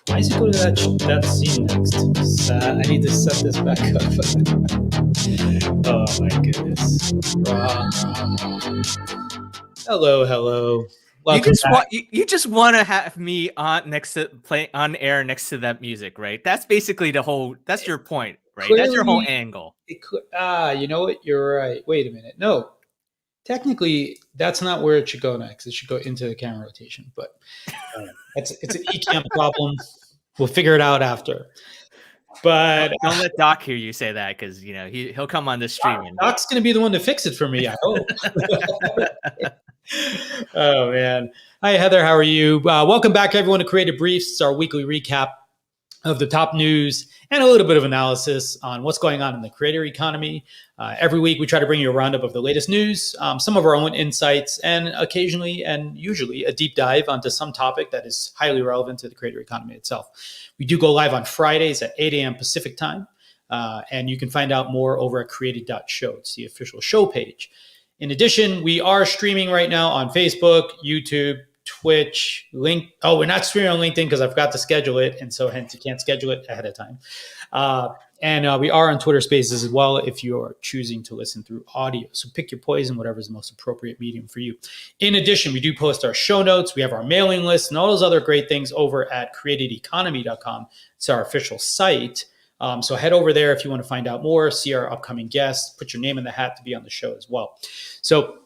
Why is it go to that scene next? I need to set this back up. Oh my goodness. Hello. Welcome back. You just want to have me on next to play on air next to that music, right? That's basically that's your point, right? Clearly, that's your whole angle. You know what? You're right. Wait a minute. No, technically, that's not where it should go next. It should go into the camera rotation, but it's an eCam problem. We'll figure it out after. But don't let Doc hear you say that, because he'll come on the stream. Doc's going to be the one to fix it for me, I hope. Oh man. Hi Heather, how are you? Welcome back everyone to Creative Briefs. It's our weekly recap of the top news and a little bit of analysis on what's going on in the creator economy. Every week we try to bring you a roundup of the latest news, some of our own insights, and occasionally and usually a deep dive onto some topic that is highly relevant to the creator economy itself. We do go live on Fridays at 8 a.m. Pacific time, and you can find out more over at created.show. It's the official show page. In addition, we are streaming right now on Facebook, YouTube, Twitch, Link. Oh, we're not streaming on LinkedIn because I forgot to schedule it, and so hence you can't schedule it ahead of time. And we are on Twitter Spaces as well if you are choosing to listen through audio. So pick your poison, whatever is the most appropriate medium for you. In addition, we do post our show notes. We have our mailing list and all those other great things over at createdeconomy.com. It's our official site. So head over there if you want to find out more, see our upcoming guests, put your name in the hat to be on the show as well. So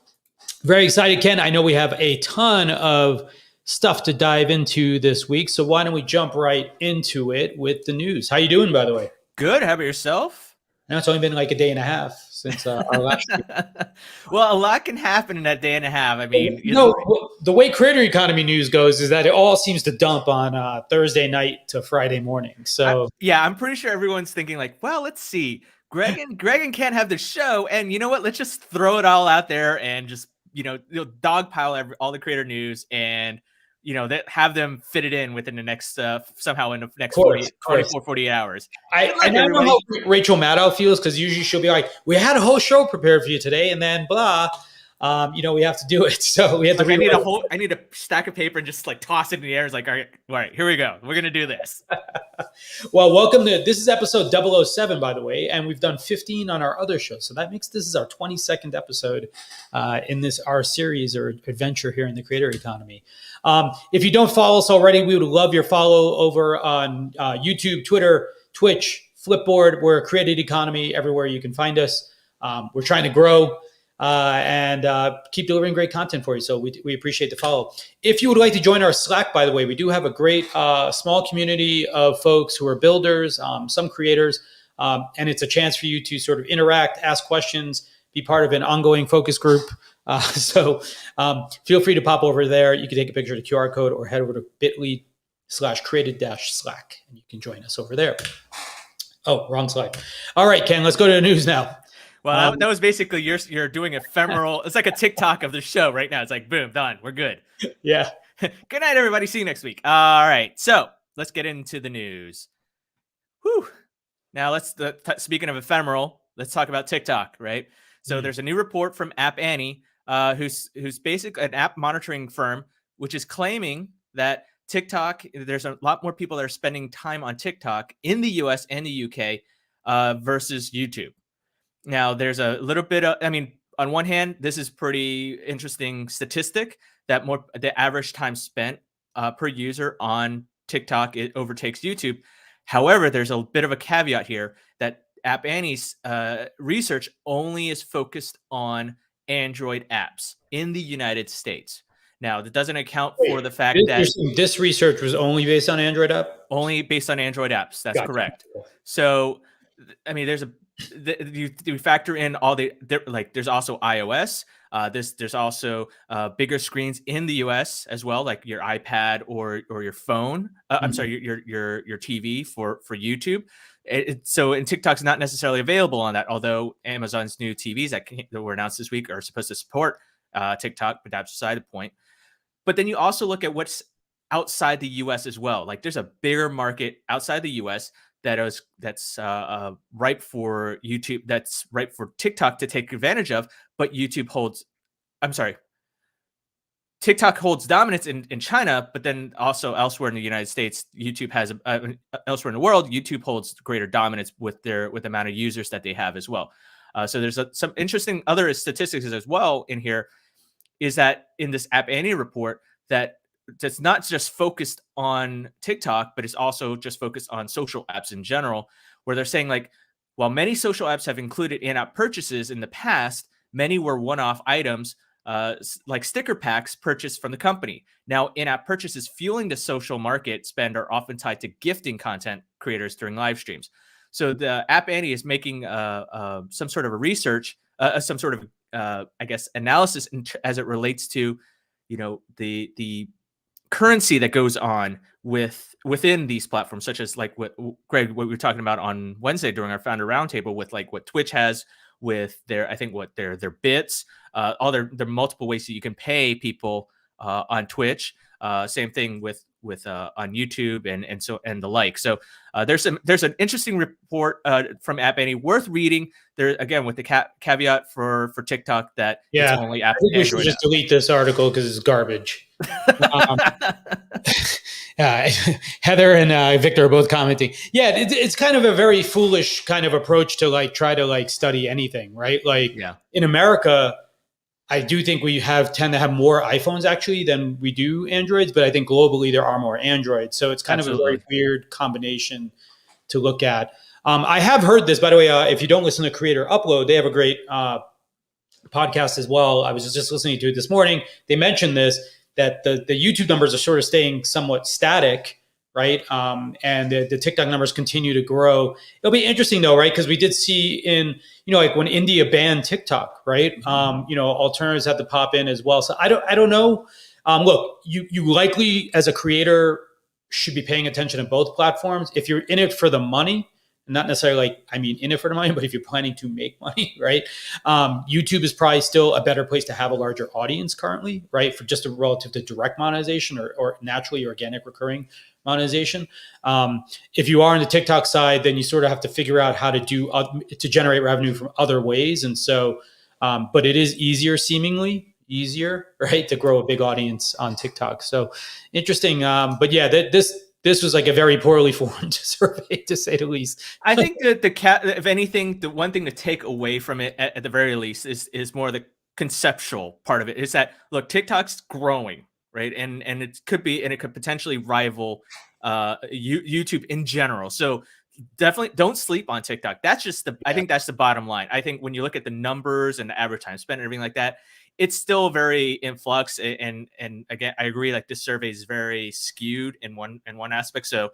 very excited, Ken. I know we have a ton of stuff to dive into this week. So why don't we jump right into it with the news? How you doing, by the way? Good. How about yourself? Now it's only been like a day and a half since our last Well, a lot can happen in that day and a half. I mean, the way creator economy news goes is that it all seems to dump on Thursday night to Friday morning. So I'm pretty sure everyone's thinking like, well, let's see. Greg and Ken have the show, and you know what? Let's just throw it all out there and just dogpile all the creator news, and that have them fit it in within the next somehow in the next 48 hours. I don't know how Rachel Maddow feels, because usually she'll be like, we had a whole show prepared for you today, and then blah. We have to do it. So we have to. I need a stack of paper and just like toss it in the air. It's like, all right, here we go. We're gonna do this. Well, welcome to this is episode 007, by the way, and we've done 15 on our other show. So that makes this is our 22nd episode in our series or adventure here in the creator economy. If you don't follow us already, we would love your follow over on YouTube, Twitter, Twitch, Flipboard. We're a created economy everywhere you can find us. We're trying to grow. And keep delivering great content for you. So we appreciate the follow. If you would like to join our Slack, by the way, we do have a great small community of folks who are builders, some creators, and it's a chance for you to sort of interact, ask questions, be part of an ongoing focus group. So feel free to pop over there. You can take a picture of the QR code or head over to bit.ly/created-slack, and you can join us over there. Oh, wrong slide. All right, Ken, let's go to the news now. Well, that was basically you're doing ephemeral. It's like a TikTok of the show right now. It's like, boom, done. We're good. Yeah. Good night, everybody. See you next week. All right. So let's get into the news. Whew. Now speaking of ephemeral, let's talk about TikTok, right? So there's a new report from App Annie, who's basically an app monitoring firm, which is claiming that TikTok, there's a lot more people that are spending time on TikTok in the US and the UK versus YouTube. Now, there's a little bit of, on one hand, this is pretty interesting statistic that the average time spent per user on TikTok. It overtakes YouTube. However, there's a bit of a caveat here that App Annie's research only is focused on Android apps in the United States. Now, that doesn't account for the fact that this research was only based on Android app? Only based on Android apps. That's Gotcha. correct. So, I mean, you factor in all there's also iOS. There's also bigger screens in the US as well, like your iPad or your phone. I'm sorry, your TV for YouTube. So, and TikTok's not necessarily available on that, although Amazon's new TVs that were announced this week are supposed to support TikTok, but that's beside the point. But then you also look at what's outside the US as well. Like there's a bigger market outside the US that's ripe for YouTube, that's ripe for TikTok to take advantage of, but TikTok holds dominance in China, but then also elsewhere in the United States, YouTube has elsewhere in the world, YouTube holds greater dominance with the amount of users that they have as well. So there's some interesting other statistics as well in here, is that in this App Annie report that's not just focused on TikTok, but it's also just focused on social apps in general, where they're saying like, while many social apps have included in-app purchases in the past, many were one-off items like sticker packs purchased from the company. Now, in-app purchases fueling the social market spend are often tied to gifting content creators during live streams. So the App Annie is making some sort of a research, some sort of I guess analysis as it relates to, the currency that goes on within these platforms, such as like what we were talking about on Wednesday during our founder roundtable, with like what Twitch has with their bits, all their multiple ways that you can pay people on Twitch. Same thing with on YouTube and the like. So there's an interesting report from App Annie worth reading. There again with the caveat for TikTok that it's only App. I think we should just delete this article because it's garbage. Heather and Victor are both commenting. Yeah, it's kind of a very foolish kind of approach to like try to like study anything, right? Like in America, I do think we tend to have more iPhones actually than we do Androids, but I think globally there are more Androids. So it's kind of a very weird combination to look at. I have heard this, by the way, if you don't listen to Creator Upload, they have a great podcast as well. I was just listening to it this morning. They mentioned this, that the YouTube numbers are sort of staying somewhat static, right? And the TikTok numbers continue to grow. It'll be interesting though, right? Because we did see in, like when India banned TikTok, right? Alternatives have to pop in as well. So I don't know. Look, you likely as a creator should be paying attention to both platforms. If you're in it for the money, not necessarily in it for the money, but if you're planning to make money, right? YouTube is probably still a better place to have a larger audience currently, right? For just relative to direct monetization or naturally organic recurring monetization. If you are on the TikTok side, then you sort of have to figure out how to to generate revenue from other ways. And so, but it is seemingly easier, right, to grow a big audience on TikTok. So interesting. But yeah, this was like a very poorly formed survey, to say the least. I think that if anything, the one thing to take away from it at the very least is more the conceptual part of it, is that, look, TikTok's growing, right? And it could potentially rival YouTube in general. So definitely don't sleep on TikTok. That's just I think that's the bottom line. I think when you look at the numbers and the average time spent and everything like that, it's still very in flux. And again, I agree, like this survey is very skewed in one aspect. So,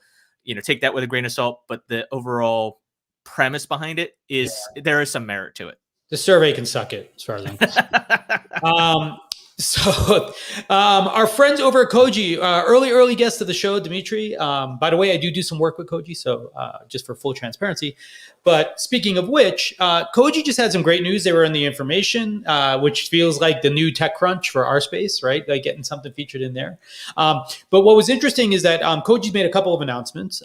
take that with a grain of salt, but the overall premise behind it is there is some merit to it. The survey can suck it, as far as I'm concerned. So our friends over at Koji, early guest of the show, Dimitri. By the way, I do some work with Koji, so just for full transparency. But speaking of which, Koji just had some great news. They were in the information, which feels like the new TechCrunch for our space, right? Like getting something featured in there. But what was interesting is that Koji's made a couple of announcements.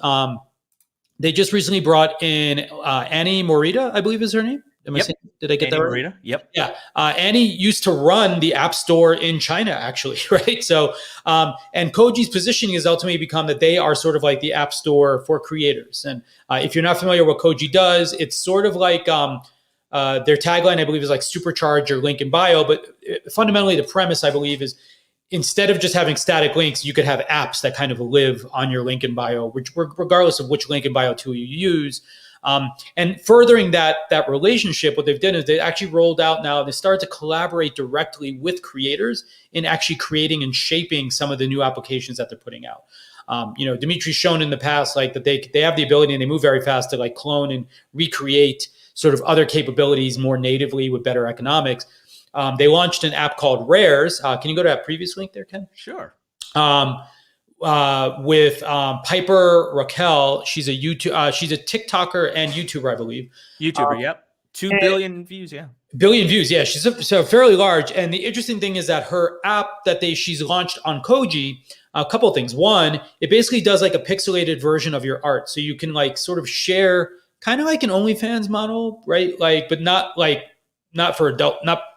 They just recently brought in Annie Morita, I believe is her name. Did I get that right? Morita. Yep. Yeah. Annie used to run the App Store in China, actually, right? So, and Koji's positioning has ultimately become that they are sort of like the App Store for creators. And if you're not familiar with what Koji does, it's sort of like their tagline, I believe, is like supercharge your link in bio. But fundamentally, the premise, I believe, is instead of just having static links, you could have apps that kind of live on your link in bio, which regardless of which link in bio tool you use. And furthering that relationship, what they've done is they actually rolled out now. They started to collaborate directly with creators in actually creating and shaping some of the new applications that they're putting out. Dimitri's shown in the past like that they have the ability and they move very fast to like clone and recreate sort of other capabilities more natively with better economics. They launched an app called Rares. Can you go to that previous link there, Ken? Sure. With Piper Raquel. She's a TikToker and YouTuber, I believe. Yep. 2 billion views, yeah. Billion views, yeah. She's so fairly large. And the interesting thing is that her app that she's launched on Koji, a couple of things. One, it basically does like a pixelated version of your art. So you can like sort of share kind of like an OnlyFans model, right? Like, but not for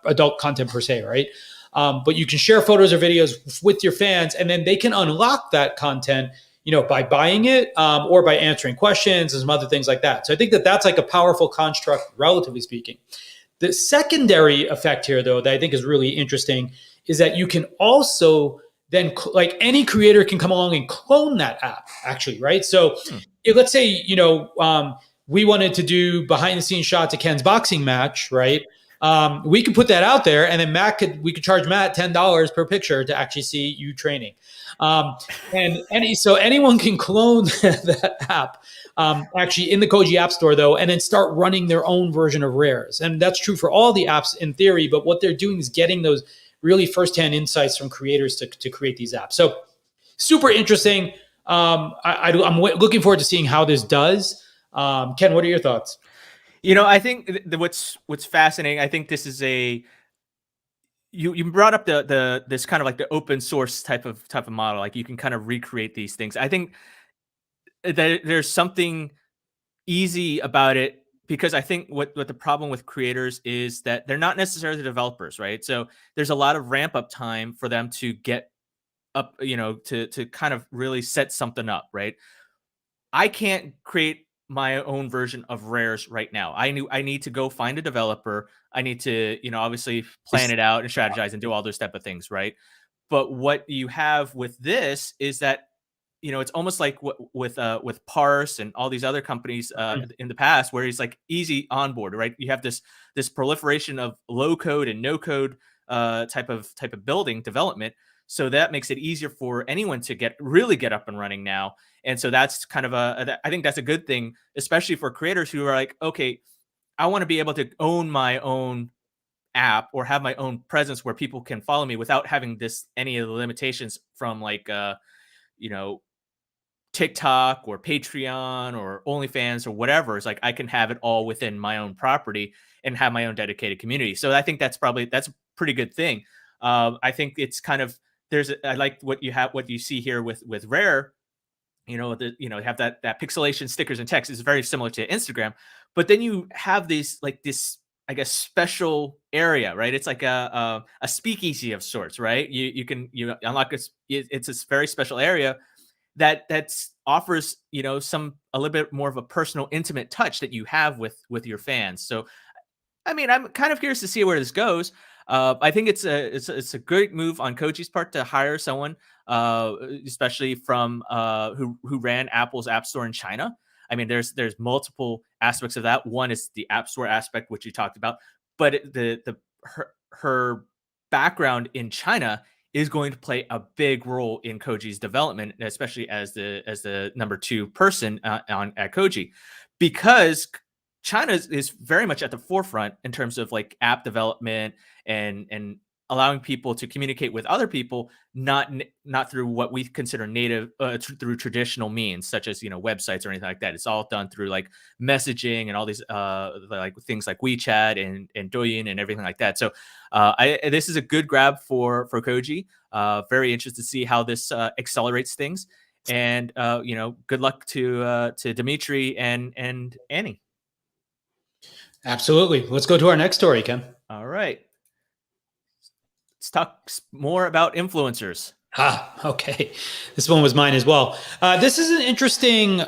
adult content per se, right? But you can share photos or videos with your fans, and then they can unlock that content, by buying it or by answering questions and some other things like that. So I think that's like a powerful construct, relatively speaking. The secondary effect here, though, that I think is really interesting is that you can also then, like any creator can come along and clone that app, actually, right? So let's say, we wanted to do behind the scenes shots of Ken's boxing match, right? We could put that out there, and then we could charge Matt $10 per picture to actually see you training. So anyone can clone that app actually in the Koji App Store, though, and then start running their own version of Rares. And that's true for all the apps in theory, but what they're doing is getting those really firsthand insights from creators to create these apps. So super interesting. I'm looking forward to seeing how this does. Ken, what are your thoughts? I think what's fascinating. I think this is you brought up this kind of like the open source type of model. Like you can kind of recreate these things. I think that there's something easy about it because I think what the problem with creators is that they're not necessarily developers, right? So there's a lot of ramp up time for them to get up, to kind of really set something up, right? I can't create my own version of Rares right now. I need to go find a developer. I need to, obviously plan it out and strategize and do all those type of things, right? But what you have with this is that, it's almost like with Parse and all these other companies in the past, where it's like easy onboard, right? You have this proliferation of low code and no code type of building development. So that makes it easier for anyone to really get up and running now. And so that's kind of I think that's a good thing, especially for creators who are like, okay, I want to be able to own my own app or have my own presence where people can follow me without having any of the limitations from like, TikTok or Patreon or OnlyFans or whatever. It's like, I can have it all within my own property and have my own dedicated community. So I think that's a pretty good thing. I think it's kind of, I like what you see here with Rare, you have that pixelation, stickers and text is very similar to Instagram, but then you have this, I guess, special area, right? It's like a speakeasy of sorts, right? You unlock it's this very special area that offers, a little bit more of a personal, intimate touch that you have with your fans. So, I mean, I'm kind of curious to see where this goes. I think it's a great move on Koji's part to hire someone, especially from who ran Apple's App Store in China. I mean, there's multiple aspects of that. One is the App Store aspect, which you talked about, but her background in China is going to play a big role in Koji's development, especially as the number 2 person at Koji, because China is very much at the forefront in terms of like app development and allowing people to communicate with other people, not through what we consider native, through traditional means, such as, websites or anything like that. It's all done through like messaging and all these like things like WeChat and Douyin and everything like that. So this is a good grab for Koji. Very interested to see how this accelerates things. And good luck to Dimitri and Annie. Absolutely. Let's go to our next story, Ken. All right. Let's talk more about influencers. Okay. This one was mine as well. This is an interesting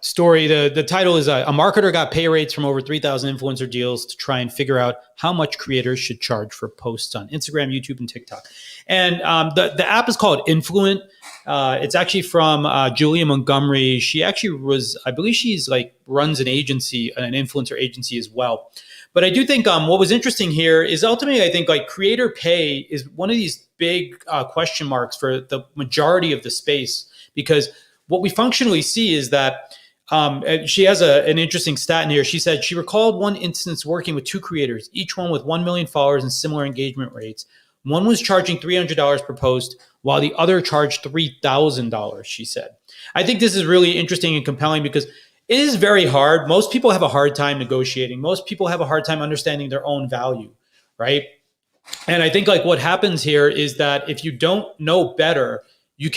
story. The title is a marketer got pay rates from over 3,000 influencer deals to try and figure out how much creators should charge for posts on Instagram, YouTube, and TikTok. And the app is called Influent. It's actually from Julia Montgomery. She actually was, I believe she's like runs an agency, an influencer agency as well. But I do think what was interesting here is ultimately, I think like creator pay is one of these big question marks for the majority of the space, because what we functionally see is that she has an interesting stat in here. She said she recalled one instance working with two creators, each one with 1 million followers and similar engagement rates. One was charging $300 per post, while the other charged $3,000, she said. I think this is really interesting and compelling because it is very hard. Most people have a hard time negotiating. Most people have a hard time understanding their own value, right? And I think like what happens here is that if you don't know better, I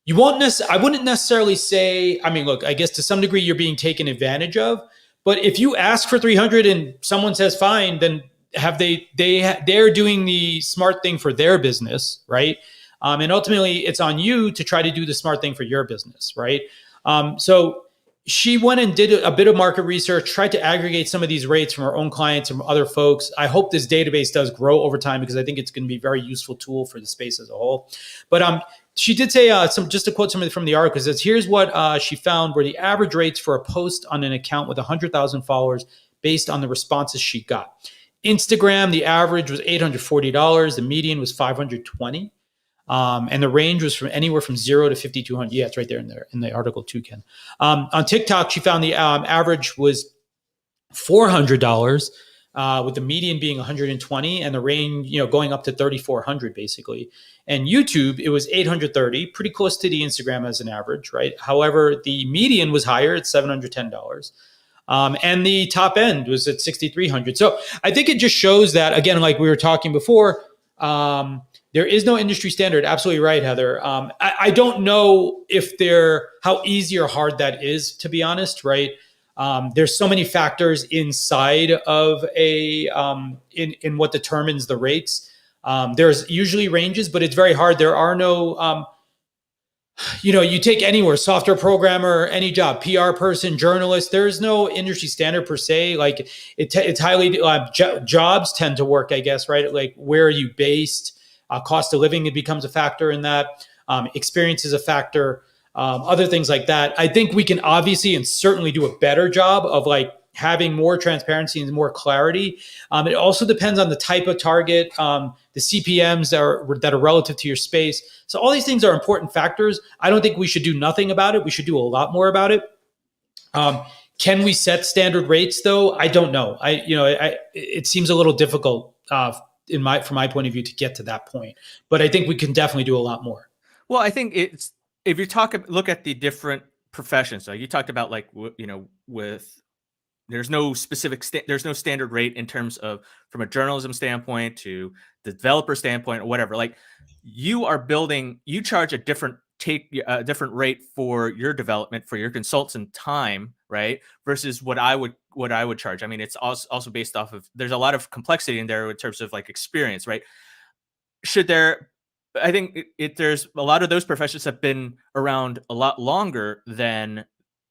wouldn't necessarily say, I mean, look, I guess to some degree you're being taken advantage of, but if you ask for 300 and someone says fine, then they're doing the smart thing for their business, right? And ultimately it's on you to try to do the smart thing for your business, right? So she went and did a bit of market research, tried to aggregate some of these rates from her own clients, from other folks. I hope this database does grow over time because I think it's going to be a very useful tool for the space as a whole. But she did say just to quote something from the article, it says, here's what she found were the average rates for a post on an account with 100,000 followers based on the responses she got. Instagram, the average was $840. The median was $520. And the range was from anywhere from 0 to 5,200. Yeah, it's right there in the article too, Ken. On TikTok, she found the average was $400, with the median being 120, and the range, going up to 3,400 basically. And YouTube, it was 830, pretty close to the Instagram as an average, right? However, the median was higher at $710. And the top end was at 6,300. So I think it just shows that, again, like we were talking before, there is no industry standard. Absolutely right, Heather. I don't know how easy or hard that is, to be honest, right? There's so many factors inside of in what determines the rates. There's usually ranges, but it's very hard. There are no, you take anywhere, software programmer, any job, PR person, journalist, there's no industry standard per se. Like it's highly, jobs tend to work, I guess, right? Like where are you based? Cost of living, it becomes a factor in that. Experience is a factor. Other things like that. I think we can obviously and certainly do a better job of like having more transparency and more clarity. It also depends on the type of target, the CPMs that are relative to your space. So all these things are important factors. I don't think we should do nothing about it. We should do a lot more about it. Can we set standard rates though? I don't know. It seems a little difficult from my point of view to get to that point, but I think we can definitely do a lot more. Well, I think it's, if you look at the different professions, so you talked about like, with, there's no specific, there's no standard rate in terms of from a journalism standpoint to the developer standpoint or whatever. Like you charge a different rate for your development, for your consultant time, right? Versus what I would charge. I mean, it's also based off of, there's a lot of complexity in there in terms of like experience, right? I think there's a lot of those professions have been around a lot longer than,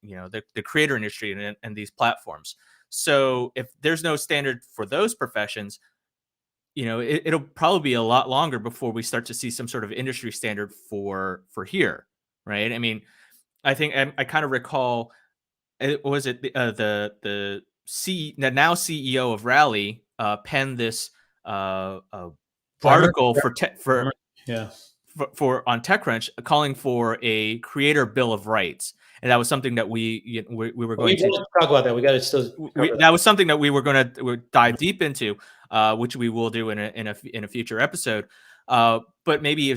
the creator industry and these platforms. So if there's no standard for those professions, it'll probably be a lot longer before we start to see some sort of industry standard for here, right? I mean, I think I kind of recall, was it the now CEO of Rally penned this article for on TechCrunch calling for a creator bill of rights. And that was something that we were going to talk about that. We got to still. That was something that we were going to dive deep into, which we will do in a future episode. But maybe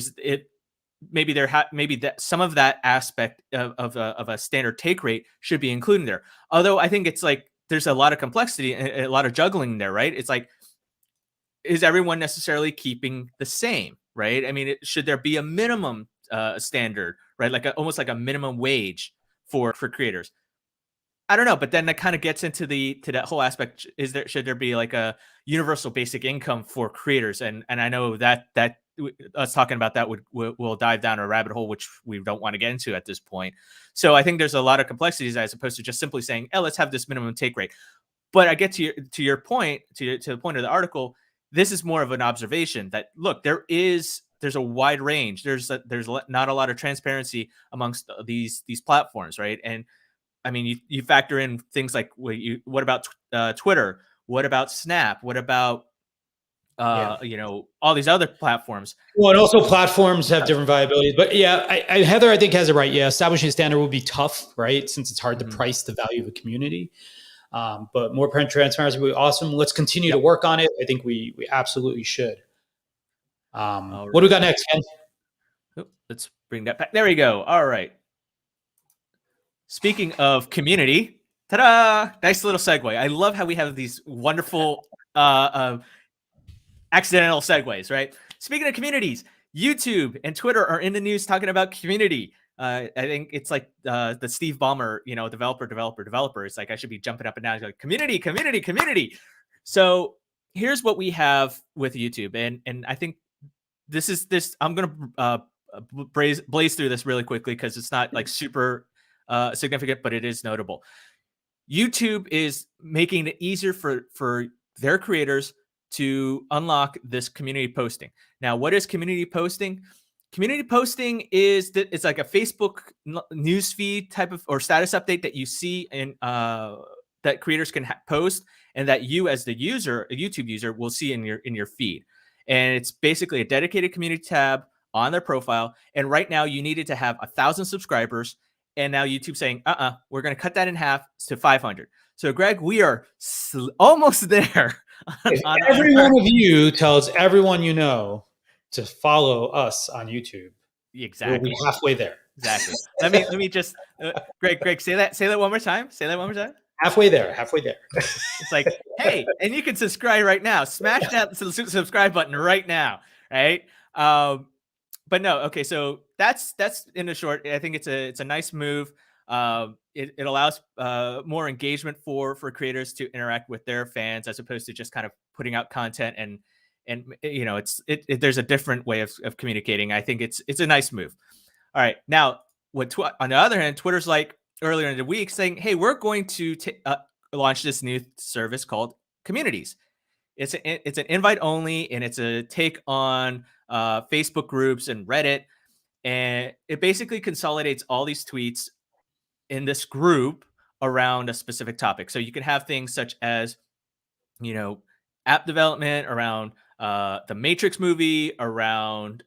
maybe that some of that aspect of a standard take rate should be included there. Although I think it's like there's a lot of complexity and a lot of juggling there, right? It's like, is everyone necessarily keeping the same, right? I mean, should there be a minimum standard, right? Like almost like a minimum wage for creators? I don't know, but then that kind of gets into that whole aspect. Should there be like a universal basic income for creators? And I know that us talking about that will dive down a rabbit hole, which we don't want to get into at this point. So I think there's a lot of complexities as opposed to just simply saying, "Oh, let's have this minimum take rate." But I get to your point, to the point of the article. This is more of an observation that, look, there's a wide range. There's not a lot of transparency amongst these platforms, right? And I mean, you factor in things like what about Twitter? What about Snap? What about all these other platforms? Well, and also platforms have different viabilities. But yeah, Heather, I think, has it right. Yeah, establishing a standard will be tough, right? Since it's hard to price the value of a community. But more transparency would be awesome. Let's continue to work on it. I think we absolutely should. What do we got next, Ken? Let's bring that back. There we go. All right. Speaking of community, ta-da! Nice little segue. I love how we have these wonderful accidental segues, right? Speaking of communities, YouTube and Twitter are in the news talking about community. I think it's like the Steve Ballmer, developer. It's like I should be jumping up and down. It's like community. So here's what we have with YouTube, and I think this. I'm gonna blaze through this really quickly because it's not like super significant, but it is notable. YouTube is making it easier for their creators to unlock this community posting. Now, what is community posting? Community posting it's like a Facebook news feed type of or status update that you see in that creators can post, and that you as the user, a YouTube user, will see in your feed. And it's basically a dedicated community tab on their profile. And right now, you needed to have 1,000 subscribers, and now YouTube saying, we're going to cut that in half to 500. So, Greg, we are almost there. If every one of you tells everyone you know to follow us on YouTube, exactly, we'll be halfway there. Exactly. let me just, Greg, say that one more time. Say that one more time. Halfway there. It's like, hey, and you can subscribe right now. Smash that subscribe button right now, right? But no, okay. So that's in the short. I think it's a nice move. It allows more engagement for creators to interact with their fans as opposed to just kind of putting out content and there's a different way of communicating. I think it's a nice move. All right, now on the other hand, Twitter's like earlier in the week saying, hey, we're going to launch this new service called Communities. It's an invite only, and it's a take on Facebook groups and Reddit, and it basically consolidates all these tweets in this group around a specific topic. So you can have things such as, app development, around the Matrix movie, around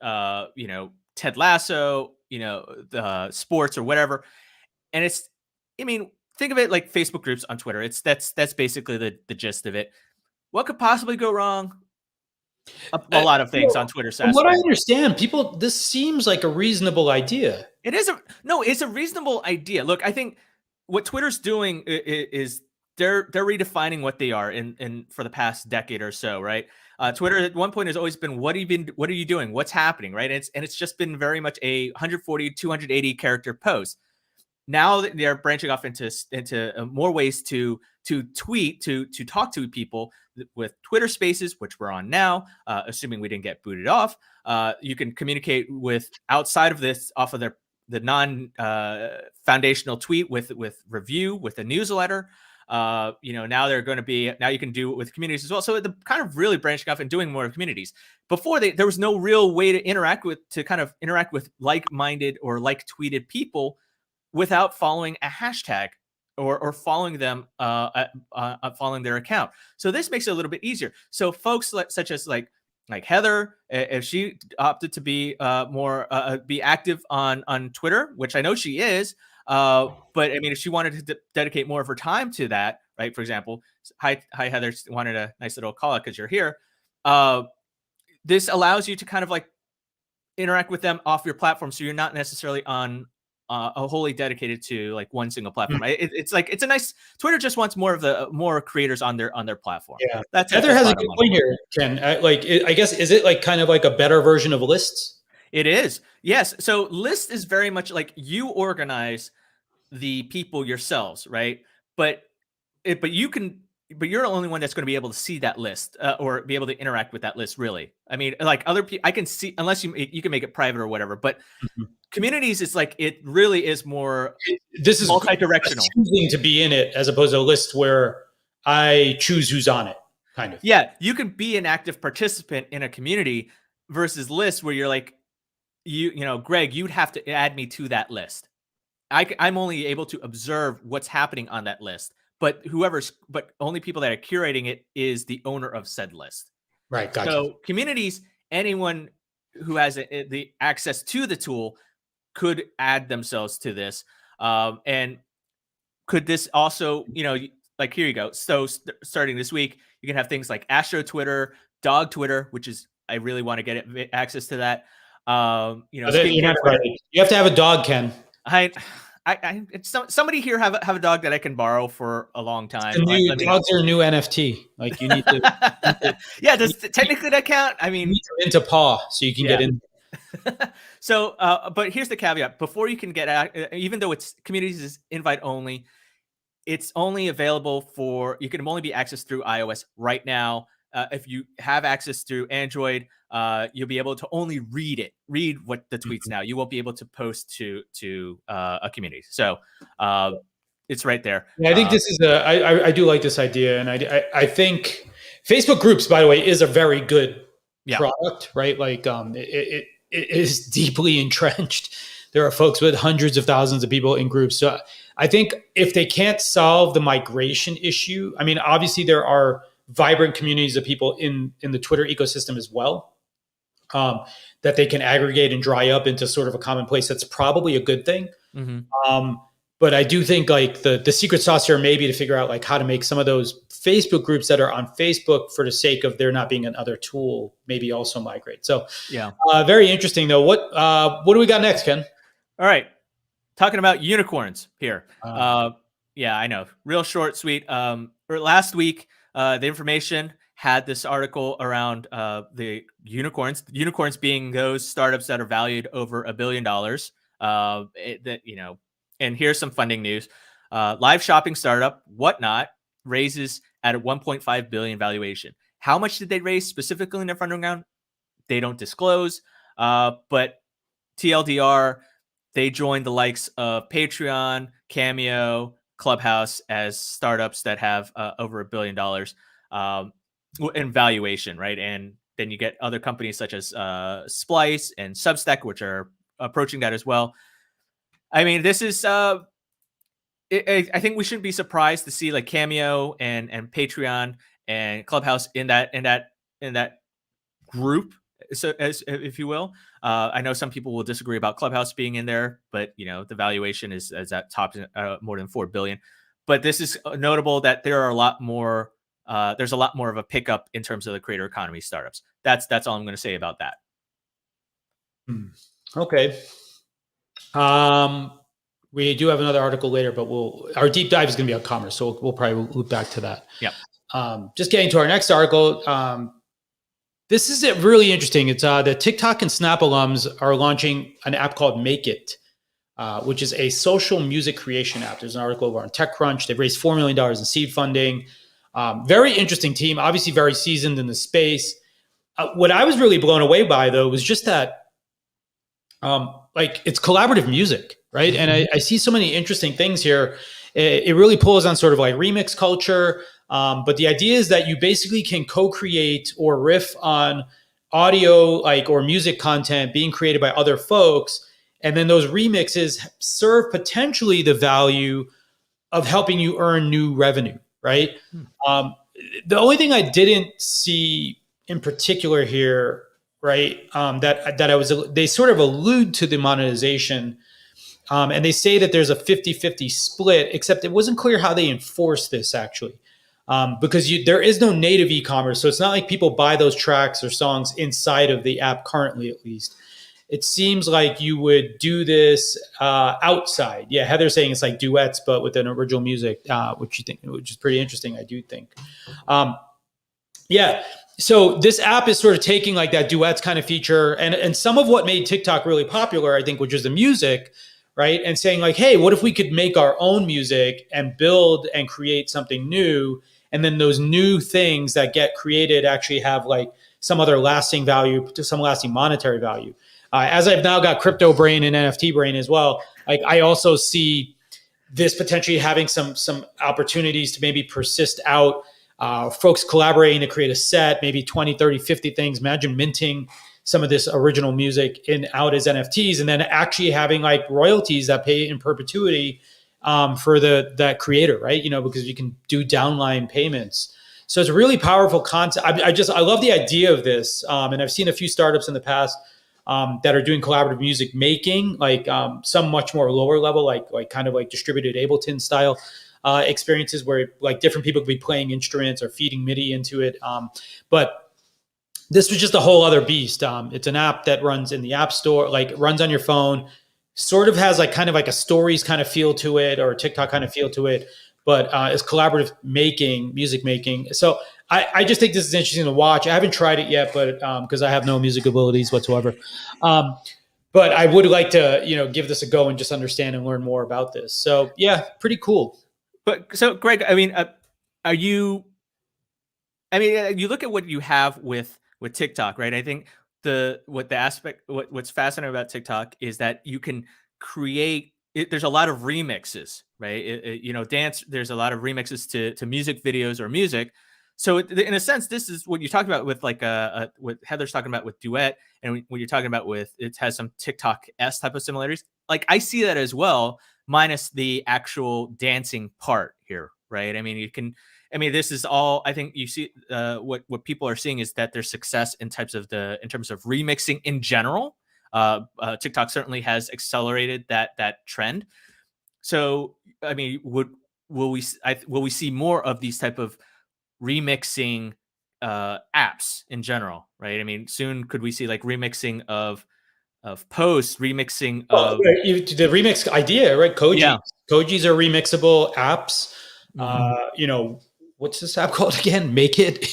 Ted Lasso, the sports or whatever. And think of it like Facebook groups on Twitter. That's basically the gist of it. What could possibly go wrong? A lot of things on Twitter. From what I understand, this seems like a reasonable idea. It's a reasonable idea. Look, I think what Twitter's doing is they're redefining what they are in for the past decade or so, right? Twitter at one point has always been, what are you doing? What's happening, right? It's just been very much a 140, 280 character post. Now they're branching off into more ways to tweet, to talk to people with Twitter Spaces, which we're on now, assuming we didn't get booted off. You can communicate with outside of this, off of the non-foundational tweet with review, with a newsletter. Now they're going to be, now you can do it with communities as well. So the kind of really branching off and doing more communities. Before there was no real way to interact with like-minded or like-tweeted people without following a hashtag or following them, following their account. So this makes it a little bit easier. So folks such as like Heather, if she opted to be be active on Twitter, which I know she is, but if she wanted to dedicate more of her time to that, right? For example, hi Heather, wanted a nice little call out because you're here. This allows you to kind of like interact with them off your platform, so you're not necessarily on wholly dedicated to like one single platform. It's a nice. Twitter just wants more creators on their platform. Yeah, Heather has a good point here, Ken. I guess, is it like kind of like a better version of lists? It is, yes. So list is very much like you organize the people yourselves, right? But you can but you're the only one that's going to be able to see that list or be able to interact with that list. Really, I mean, like other people, I can see unless you can make it private or whatever. But communities, it's like it really is more. This is multi-directional. Choosing to be in it as opposed to a list where I choose who's on it, kind of. Yeah, you can be an active participant in a community versus list where you're like, you know, Greg, you'd have to add me to that list. I'm only able to observe what's happening on that list. But only people that are curating it is the owner of said list. Right. Gotcha. So communities, anyone who has the access to the tool could add themselves to this. And could this also, you know, like here you go. So starting this week, you can have things like Astro Twitter, Dog Twitter, which is, I really want to get access to that. You know, you have to have a dog, Ken. Somebody here have a dog that I can borrow for a long time. Dogs are a new NFT. Like you need to. Yeah, does technically that count? I mean, you need to into paw so you can get in. So, but here's the caveat: before you can get, even though it's communities is invite only, it's only available you can only be accessed through iOS right now. If you have access through Android, you'll be able to only read what the tweets now. You won't be able to post to a community. So it's right there. Yeah, I think this is I do like this idea. And I think Facebook groups, by the way, is a very good product, right? Like it is deeply entrenched. There are folks with hundreds of thousands of people in groups. So I think if they can't solve the migration issue, I mean, obviously there are vibrant communities of people in the Twitter ecosystem as well, that they can aggregate and dry up into sort of a common place. That's probably a good thing. But I do think like the secret sauce here maybe to figure out like how to make some of those Facebook groups that are on Facebook for the sake of there not being another tool, maybe also migrate. So very interesting though. What do we got next, Ken? All right. Talking about unicorns here. Yeah, I know. Real short, sweet. Last week, the information had this article around the unicorns. Unicorns being those startups that are valued over $1 billion. And here's some funding news. Live shopping startup Whatnot raises at a 1.5 billion valuation. How much did they raise specifically in their funding round? They don't disclose. But TLDR, they joined the likes of Patreon, Cameo, Clubhouse as startups that have over $1 billion in valuation, right? And then you get other companies such as Splice and Substack, which are approaching that as well. I mean, this is I think we shouldn't be surprised to see like Cameo and Patreon and Clubhouse in that group, so as if you will. I know some people will disagree about Clubhouse being in there, but you know the valuation is at top more than 4 billion. But this is notable that there are a lot more. There's a lot more of a pickup in terms of the creator economy startups. That's all I'm going to say about that. Okay. We do have another article later, but our deep dive is going to be on commerce, so we'll probably loop back to that. Yeah. Just getting to our next article. This is really interesting. It's the TikTok and Snap alums are launching an app called Make It, which is a social music creation app. There's an article over on TechCrunch. They've raised $4 million in seed funding. Very interesting team, obviously very seasoned in the space. What I was really blown away by, though, was just that like it's collaborative music, right? And I see so many interesting things here. It really pulls on sort of like remix culture. But the idea is that you basically can co-create or riff on audio or music content being created by other folks. And then those remixes serve potentially the value of helping you earn new revenue, right? The only thing I didn't see in particular here, right, they sort of allude to the monetization. And they say that there's a 50-50 split, except it wasn't clear how they enforce this actually. Because there is no native e-commerce. So it's not like people buy those tracks or songs inside of the app currently, at least. It seems like you would do this outside. Yeah, Heather's saying it's like duets, but with an original music, which is pretty interesting, I do think. Yeah, so this app is sort of taking like that duets kind of feature and some of what made TikTok really popular, I think, which is the music, right? And saying like, hey, what if we could make our own music and build and create something new and then those new things that get created actually have like some other lasting value, to some lasting monetary value. As I've now got crypto brain and NFT brain as well, like I also see this potentially having some opportunities to maybe persist out, folks collaborating to create a set, maybe 20, 30, 50 things. Imagine minting some of this original music in out as NFTs, and then actually having like royalties that pay in perpetuity for that creator, right? Because you can do downline payments. So it's a really powerful concept. I love the idea of this, and I've seen a few startups in the past that are doing collaborative music making, like some much more lower level, like kind of like distributed Ableton style experiences where like different people could be playing instruments or feeding MIDI into it. But this was just a whole other beast. It's an app that runs in the App Store, like runs on your phone, sort of has like kind of like a stories kind of feel to it, or a TikTok kind of feel to it, but it's collaborative music making. So I just think this is interesting to watch. I haven't tried it yet, but because I have no music abilities whatsoever. But I would like to, give this a go and just understand and learn more about this. So yeah, pretty cool. But so Greg, I mean, you look at what you have with TikTok, right? I think what's fascinating about TikTok is that you can create there's a lot of remixes, right? Dance, there's a lot of remixes to music videos or music. So in a sense, this is what you talked about with like what Heather's talking about with Duet, and what you're talking about with, it has some TikTok-esque type of similarities. Like I see that as well, minus the actual dancing part here, right? This is all, I think you see what people are seeing is that there's success in terms of remixing in general. TikTok certainly has accelerated that trend. So, I mean, will we see more of these type of remixing apps in general, right? I mean, soon could we see like remixing of posts, remixing of the remix idea, right? Koji's are remixable apps. What's this app called again? Make it.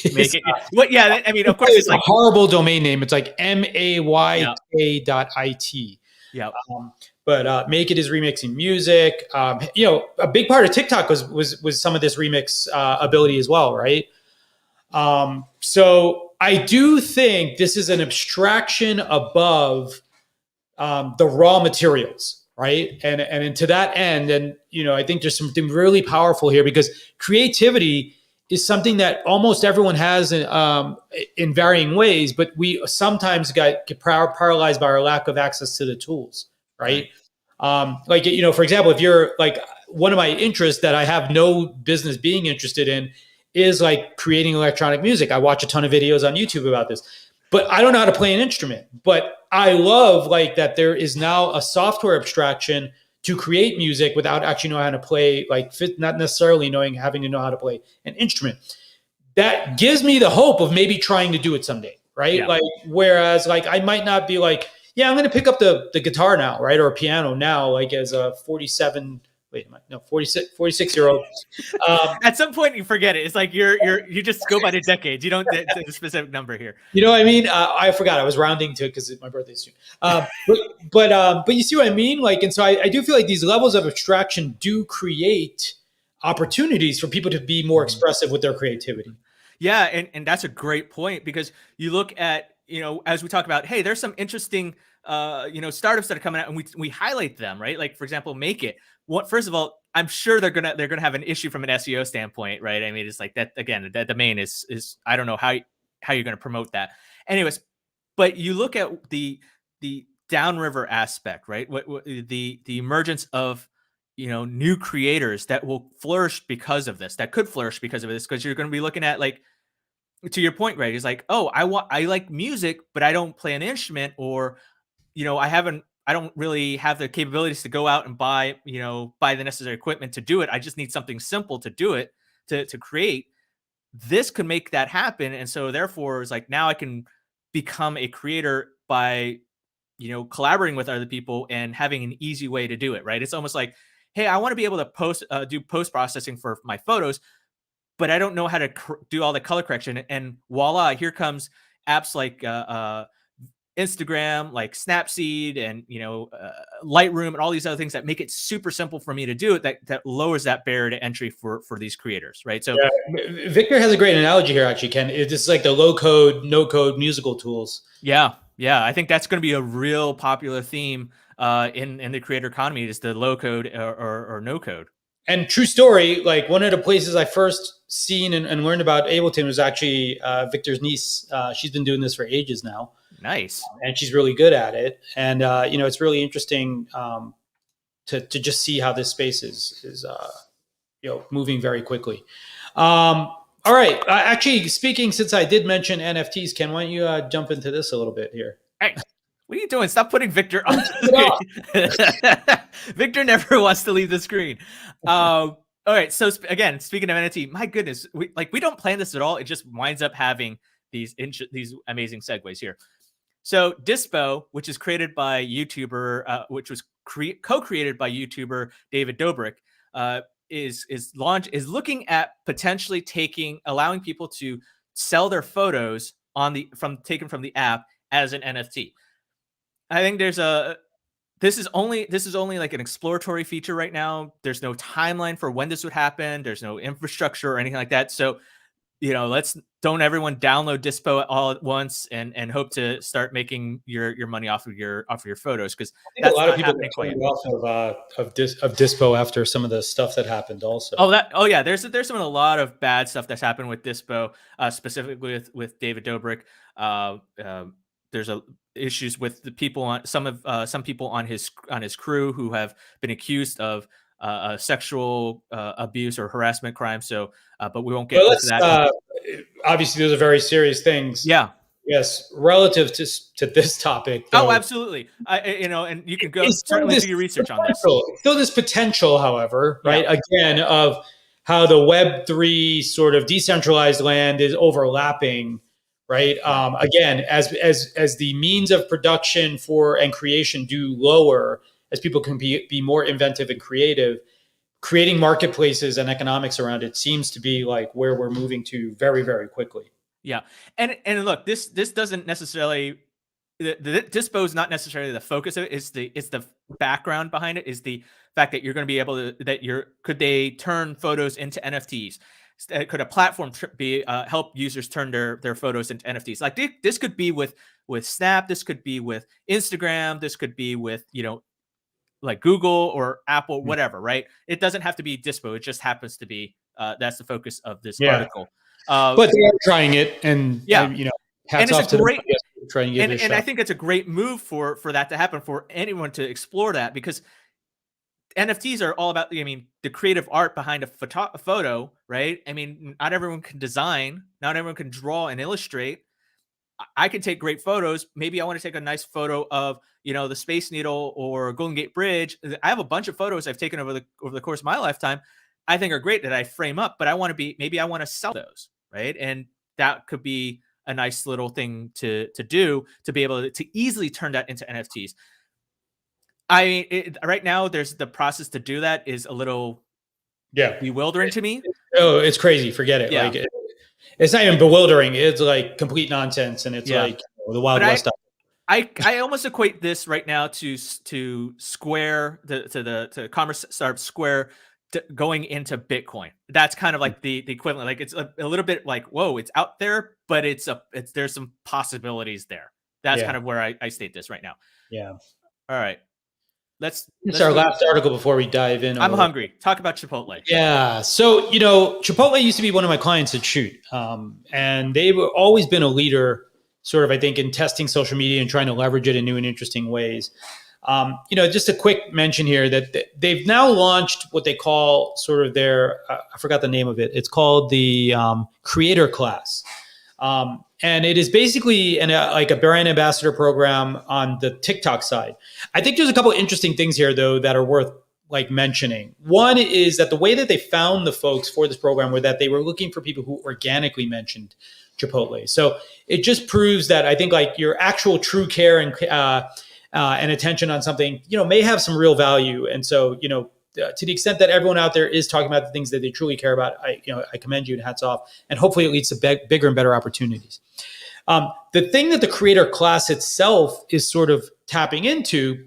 What? Yeah, I mean, of course, it's like a horrible domain name. It's like mayk.it. Yeah. But Make It is remixing music. A big part of TikTok was some of this remix ability as well, right? So I do think this is an abstraction above the raw materials, right? And to that end, and I think there's something really powerful here, because creativity is something that almost everyone has in varying ways, but we sometimes get paralyzed by our lack of access to the tools, right? For example, if you're like, one of my interests that I have no business being interested in is like creating electronic music. I watch a ton of videos on YouTube about this, but I don't know how to play an instrument. But I love like that there is now a software abstraction to create music without actually knowing how to play, like not necessarily having to know how to play an instrument. That gives me the hope of maybe trying to do it someday, right? Yeah. Like, whereas like I might not be like, yeah, I'm going to pick up the guitar now, right? Or a piano now, like as a 46-year-old. At some point you forget it. It's like you just go by the decades. You don't the specific number here. You know what I mean? I forgot. I was rounding to it because my birthday's soon. But you see what I mean? Like, and so I do feel like these levels of abstraction do create opportunities for people to be more expressive with their creativity. Yeah, and that's a great point, because you look at, as we talk about, hey, there's some interesting startups that are coming out, and we highlight them, right? Like, for example, Make It. First of all, I'm sure they're gonna have an issue from an SEO standpoint, right? I mean, it's like that again. That domain is I don't know how you're gonna promote that. Anyways, but you look at the downriver aspect, right? What the emergence of new creators that will flourish because of this, that could flourish because of this, because you're going to be looking at, like, to your point, right? It's like, oh, I like music, but I don't play an instrument, or I don't really have the capabilities to go out and buy the necessary equipment to do it. I just need something simple to do it, to create. This could make that happen. And so therefore it's like, now I can become a creator by, collaborating with other people and having an easy way to do it. Right. It's almost like, hey, I want to be able to do post processing for my photos, but I don't know how to do all the color correction. And voila, here comes apps like Instagram, like Snapseed and, Lightroom and all these other things that make it super simple for me to do it, that lowers that barrier to entry for these creators, right? So Victor has a great analogy here, actually, Ken. It's just like the low code, no code musical tools. yeah, I think that's going to be a real popular theme in the creator economy, is the low code or no code. And true story, like one of the places I first seen and learned about Ableton was actually Victor's niece. She's been doing this for ages now. Nice. And she's really good at it. And, it's really interesting to just see how this space is moving very quickly. All right. Actually, speaking, since I did mention NFTs, Ken, why don't you jump into this a little bit here? Hey, what are you doing? Stop putting Victor on the screen. Victor never wants to leave the screen. All right. So again, speaking of NFT, my goodness, we don't plan this at all. It just winds up having these amazing segues here. So Dispo, which is created by YouTuber, which was co-created by YouTuber David Dobrik, is looking at potentially allowing people to sell their photos taken from the app as an NFT. I think this is only like an exploratory feature right now. There's no timeline for when this would happen. There's no infrastructure or anything like that. So, don't everyone download Dispo all at once and hope to start making your money off of your photos, because a lot of people are off of Dispo after some of the stuff that happened also. Yeah, there's been a lot of bad stuff that's happened with Dispo, specifically with David Dobrik. There's issues with the people on some people on his crew who have been accused of sexual abuse or harassment crime. So, but we won't get into that. Obviously, those are very serious things. Yeah. Yes. Relative to this topic. Though, absolutely. And you can go certainly do your research on this. Still this potential, however, right? Yeah. Again, of how the Web3 sort of decentralized land is overlapping, right? Again, as the means of production and creation do lower, as people can be more inventive and creative, creating marketplaces and economics around it seems to be like where we're moving to very, very quickly. Yeah. And look, this doesn't necessarily, the Dispo is not necessarily the focus of it. It's the background behind it, is the fact that you're going to be able to, could they turn photos into NFTs? Could a platform help users turn their photos into NFTs? Like this could be with Snap. This could be with Instagram. This could be with, like Google or Apple, whatever, right? It doesn't have to be Dispo. It just happens to be, that's the focus of this article. But they are trying it, and hats off to them trying to give it a shot. And I think it's a great move for that to happen, for anyone to explore that, because NFTs are all about, the creative art behind a photo, right? Not everyone can design, not everyone can draw and illustrate. I can take great photos. Maybe I want to take a nice photo of, the Space Needle or Golden Gate Bridge. I have a bunch of photos I've taken over the course of my lifetime I think are great that I frame up, but maybe I want to sell those, right? And that could be a nice little thing to do, to be able to easily turn that into NFTs. Right now, there's the process to do that is a little bewildering to me. It's crazy. Forget it. Yeah. Like it's not even bewildering. It's like complete nonsense, and it's like the Wild West stuff. I almost equate this right now to Square, to Commerce Startup Square going into Bitcoin. That's kind of like the equivalent. Like it's a little bit like, whoa, it's out there, but there's some possibilities there. That's kind of where I state this right now. Yeah. All right. Let's our last article before we dive in. I'm hungry. Talk about Chipotle. Yeah. So, Chipotle used to be one of my clients at Shoot. And they've always been a leader, sort of, I think, in testing social media and trying to leverage it in new and interesting ways. Just a quick mention here that they've now launched what they call sort of their, I forgot the name of it. It's called the Creator Class. And it is basically like a brand ambassador program on the TikTok side. I think there's a couple of interesting things here, though, that are worth mentioning. One is that the way that they found the folks for this program were that they were looking for people who organically mentioned Chipotle. So it just proves that I think your actual true care and attention on something, may have some real value. And so, to the extent that everyone out there is talking about the things that they truly care about, I commend you and hats off. And hopefully it leads to bigger and better opportunities. The thing that the creator class itself is sort of tapping into,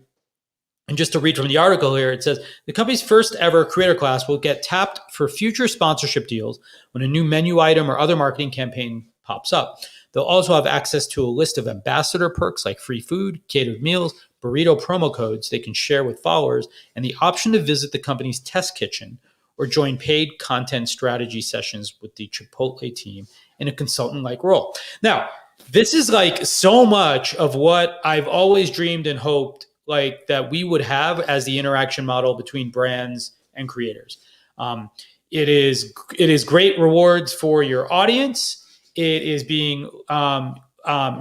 and just to read from the article here, it says the company's first ever creator class will get tapped for future sponsorship deals when a new menu item or other marketing campaign pops up. They'll also have access to a list of ambassador perks like free food, catered meals, burrito promo codes they can share with followers, and the option to visit the company's test kitchen or join paid content strategy sessions with the Chipotle team in a consultant-like role. Now, this is like so much of what I've always dreamed and hoped like that we would have as the interaction model between brands and creators. It is great rewards for your audience. It is being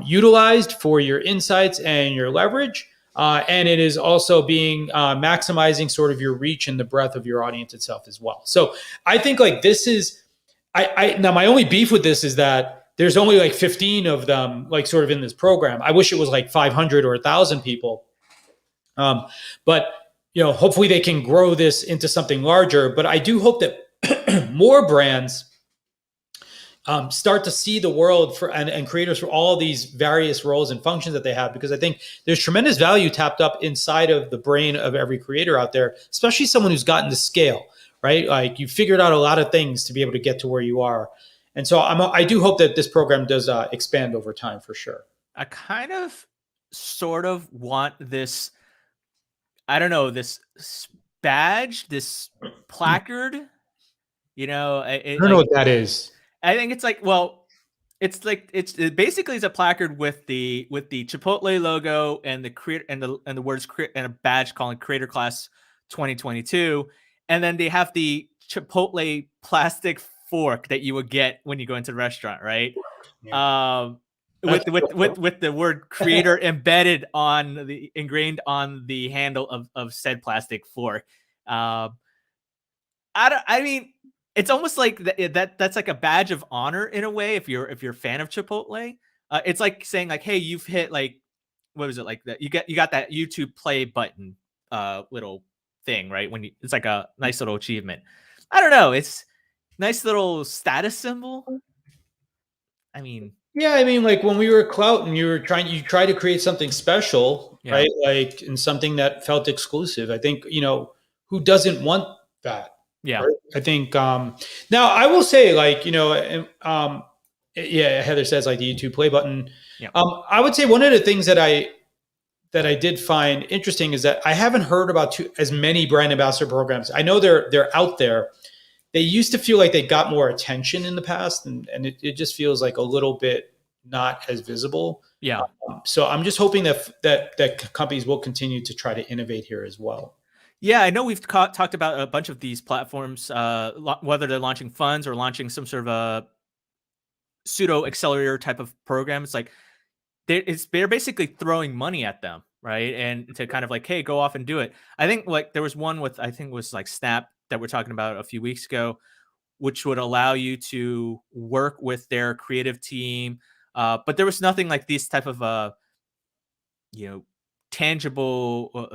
utilized for your insights and your leverage. And it is also being maximizing sort of your reach and the breadth of your audience itself as well. So I think like this is, now my only beef with this is that there's only like 15 of them like sort of in this program. I wish it was like 500 or 1,000 people. But hopefully they can grow this into something larger. But I do hope that more brands start to see the world and creators for all these various roles and functions that they have, because I think there's tremendous value tapped up inside of the brain of every creator out there, especially someone who's gotten to scale, right? Like you figured out a lot of things to be able to get to where you are. And so I do hope that this program does expand over time for sure. I kind of sort of want this, I don't know, this badge, this placard, I don't know what that is. I think it's like, well, it basically is a placard with the Chipotle logo and the creator and the words and a badge calling Creator Class 2022, and then they have the Chipotle plastic fork that you would get when you go into the restaurant, right? Yeah. With the word creator ingrained on the handle of said plastic fork. I mean, it's almost like that's like a badge of honor in a way if you're a fan of Chipotle. It's like saying like, hey, you've hit like, what was it like that? You got that YouTube play button little thing, right? It's like a nice little achievement. I don't know. It's nice little status symbol. I mean, yeah, I mean, like when we were Clout and you tried to create something special, yeah, right? Like and something that felt exclusive. I think, who doesn't want that? Yeah. Right? I think, now I will say like, yeah, Heather says like the YouTube play button. Yeah. I would say one of the things that I did find interesting is that I haven't heard about as many brand ambassador programs. I know they're out there. They used to feel like they got more attention in the past, and it just feels like a little bit not as visible. Yeah. So I'm just hoping that companies will continue to try to innovate here as well. Yeah, I know we've talked about a bunch of these platforms, whether they're launching funds or launching some sort of a pseudo accelerator type of program. It's like they're basically throwing money at them, right? And to kind of like, hey, go off and do it. I think like there was one with, I think it was like Snap that we're talking about a few weeks ago, which would allow you to work with their creative team. But there was nothing like this type of, tangible,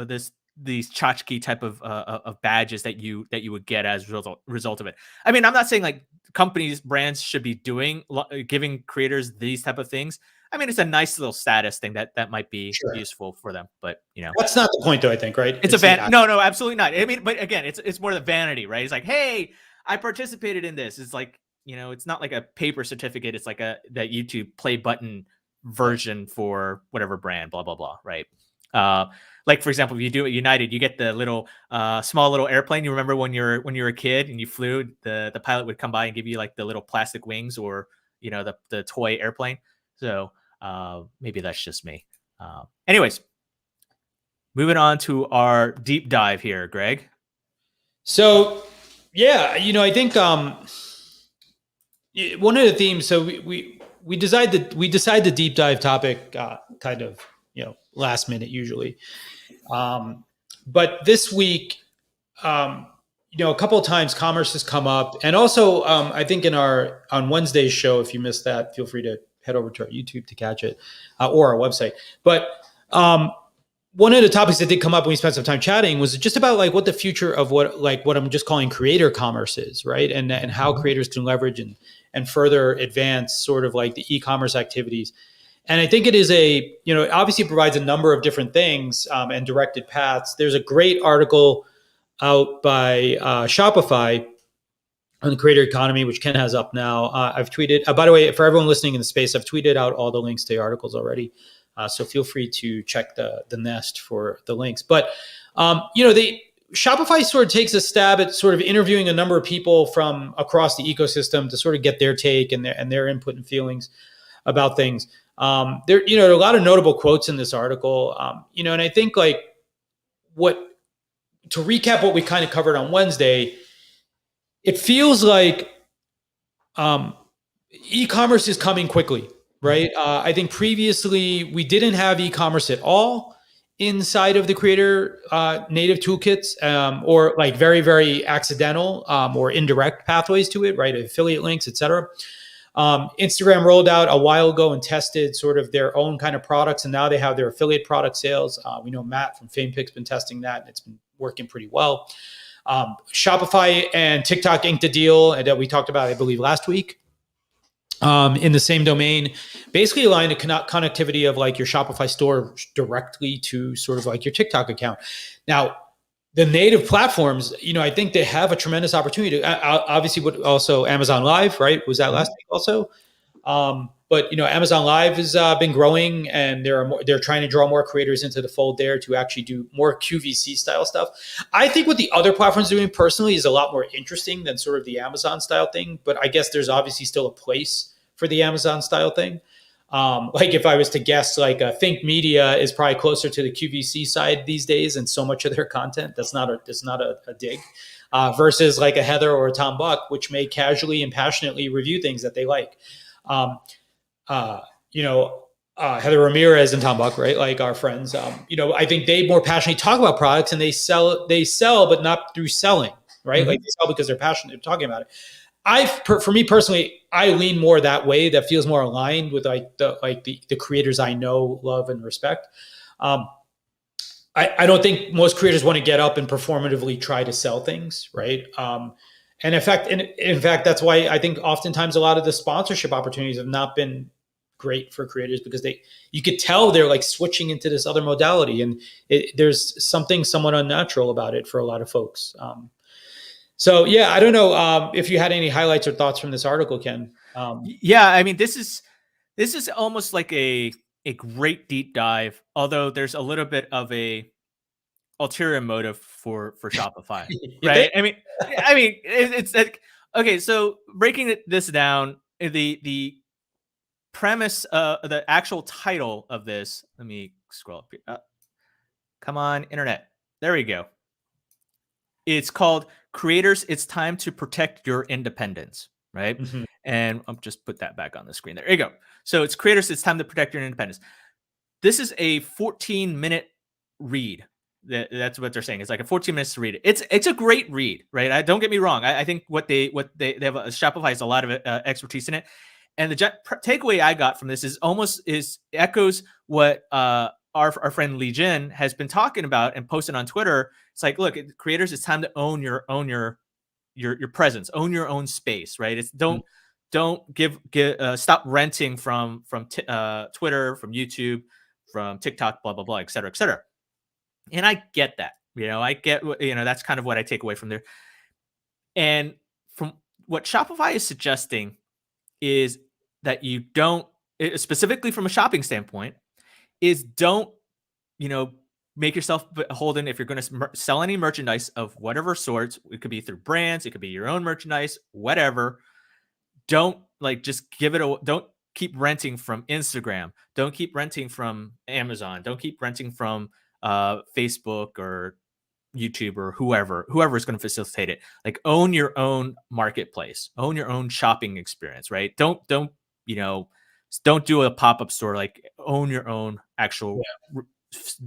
these tchotchke type of badges that you would get as a result of it. I mean, I'm not saying like companies, brands should be giving creators these type of things. I mean, it's a nice little status thing that might be useful for them, but that's not the point though, I think, right? It's a vanity. No, absolutely not. I mean, but again, it's more the vanity, right? It's like, hey, I participated in this. It's like, it's not like a paper certificate. It's like that YouTube play button version for whatever brand, blah, blah, blah. Right. Like for example, if you do it United, you get the little small little airplane. You remember when you're a kid and you flew, the pilot would come by and give you like the little plastic wings or the toy airplane. So maybe that's just me. Anyways, moving on to our deep dive here, Greg. So yeah, I think one of the themes. So we decided the deep dive topic kind of last minute usually. But this week, a couple of times commerce has come up, and also I think on Wednesday's show, if you missed that, feel free to head over to our YouTube to catch it or our website. But one of the topics that did come up when we spent some time chatting was just about like what the future of what I'm just calling creator commerce is, right? And how creators can leverage and further advance sort of like the e-commerce activities. And I think it is it obviously provides a number of different things and directed paths. There's a great article out by Shopify on the creator economy, which Ken has up now. I've tweeted, by the way, for everyone listening in the space, I've tweeted out all the links to the articles already. So feel free to check the nest for the links. But, Shopify sort of takes a stab at sort of interviewing a number of people from across the ecosystem to sort of get their take and their input and feelings about things. There are a lot of notable quotes in this article, and I think to recap what we kind of covered on Wednesday, it feels like e-commerce is coming quickly, right? I think previously we didn't have e-commerce at all inside of the creator native toolkits, or like very, very accidental or indirect pathways to it, right? Affiliate links, et cetera. Instagram rolled out a while ago and tested sort of their own kind of products, and now they have their affiliate product sales. We know Matt from FamePic's been testing that, and it's been working pretty well. Shopify and TikTok inked a deal that we talked about, I believe, last week in the same domain, basically allowing the connectivity of like your Shopify store directly to sort of like your TikTok account. Now, the native platforms, I think they have a tremendous opportunity. Obviously, also Amazon Live, right? Was that last week also? But Amazon Live has been growing, and they're trying to draw more creators into the fold there to actually do more QVC style stuff. I think what the other platforms are doing personally is a lot more interesting than sort of the Amazon style thing. But I guess there's obviously still a place for the Amazon style thing. Like if I was to guess, like Think Media is probably closer to the QVC side these days, and so much of their content that's not a dig, versus like a Heather or a Tom Buck, which may casually and passionately review things that they like. Heather Ramirez and Tom Buck, right? Like our friends, I think they more passionately talk about products, and they sell, but not through selling, right? Mm-hmm. Like they sell because they're passionate talking about it. For me personally, I lean more that way. That feels more aligned with the creators I know, love, and respect. I don't think most creators want to get up and performatively try to sell things, right? And in fact, that's why I think oftentimes a lot of the sponsorship opportunities have not been great for creators, because you could tell they're like switching into this other modality, and there's something somewhat unnatural about it for a lot of folks. So yeah, I don't know if you had any highlights or thoughts from this article, Ken. Yeah, I mean, this is almost like a great deep dive, although there's a little bit of a ulterior motive for Shopify, right? I mean, it's like, okay, so breaking this down, the premise, the actual title of this. Let me scroll up here. Come on, internet. There we go. It's called Creators, It's Time to Protect Your Independence, right? Mm-hmm. And I'll just put that back on the screen. There you go. So it's Creators, It's Time to Protect Your Independence. This is a 14-minute read. That's what they're saying. It's like a 14 minutes to read it. It's a great read, right? Don't get me wrong. I think what they have, Shopify has a lot of expertise in it. And the takeaway I got from this is echoes what our friend Lee Jin has been talking about and posted on Twitter. It's like, look, creators, it's time to own your presence, own your own space, right? It's don't stop renting from Twitter, from YouTube, from TikTok, blah blah blah, et cetera, et cetera. And I get that, that's kind of what I take away from there. And from what Shopify is suggesting is that you don't, specifically from a shopping standpoint, is don't, make yourself beholden if you're going to sell any merchandise of whatever sorts. It could be through brands, it could be your own merchandise, whatever. Don't just give it don't keep renting from Instagram. Don't keep renting from Amazon. Don't keep renting from Facebook or YouTube or whoever is going to facilitate it. Like, own your own marketplace, own your own shopping experience, right? Don't do a pop-up store. Like, own your own actual